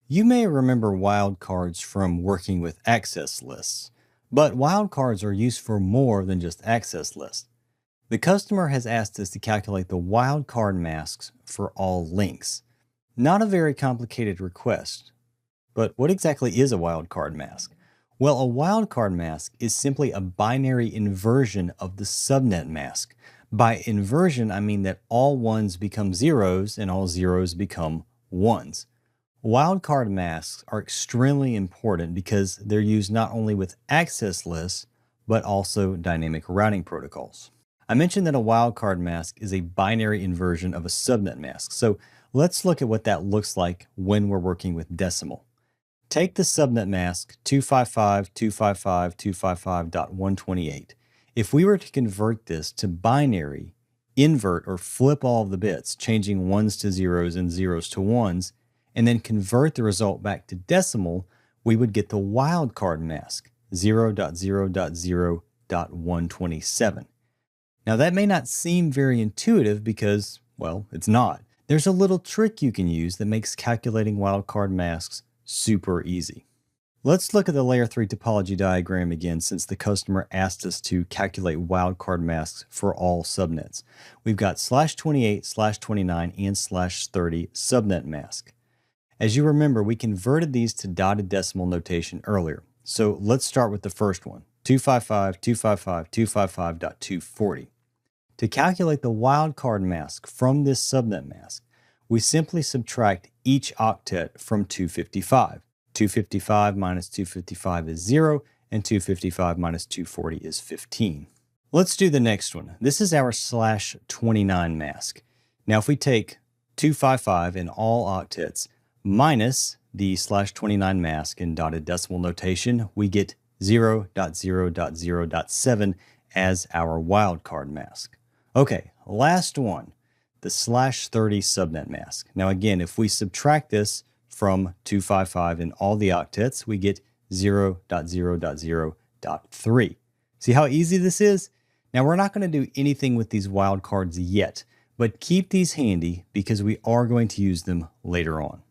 You may remember wildcards from working with access lists, but wildcards are used for more than just access lists. The customer has asked us to calculate the wildcard masks for all links. Not a very complicated request, but what exactly is a wildcard mask? Well, a wildcard mask is simply a binary inversion of the subnet mask. By inversion, I mean that all ones become zeros and all zeros become ones. Wildcard masks are extremely important because they're used not only with access lists, but also dynamic routing protocols. I mentioned that a wildcard mask is a binary inversion of a subnet mask. So let's look at what that looks like when we're working with decimal. Take the subnet mask 255.255.255.128. If we were to convert this to binary, invert or flip all of the bits, changing ones to zeros and zeros to ones, and then convert the result back to decimal, we would get the wildcard mask, 0.0.0.127. Now that may not seem very intuitive because, well, it's not. There's a little trick you can use that makes calculating wildcard masks super easy. Let's look at the layer 3 topology diagram again since the customer asked us to calculate wildcard masks for all subnets. We've got /28, /29, and /30 subnet mask. As you remember, we converted these to dotted decimal notation earlier. So let's start with the first one, 255.255.255.240. To calculate the wildcard mask from this subnet mask, we simply subtract each octet from 255. 255 minus 255 is 0, and 255 minus 240 is 15. Let's do the next one. This is our /29 mask. Now if we take 255 in all octets minus the /29 mask in dotted decimal notation, we get 0.0.0.7 as our wildcard mask. Okay, last one, the /30 subnet mask. Now again, if we subtract this from 255 in all the octets, we get 0.0.0.3. See how easy this is? Now we're not going to do anything with these wildcards yet, but keep these handy because we are going to use them later on.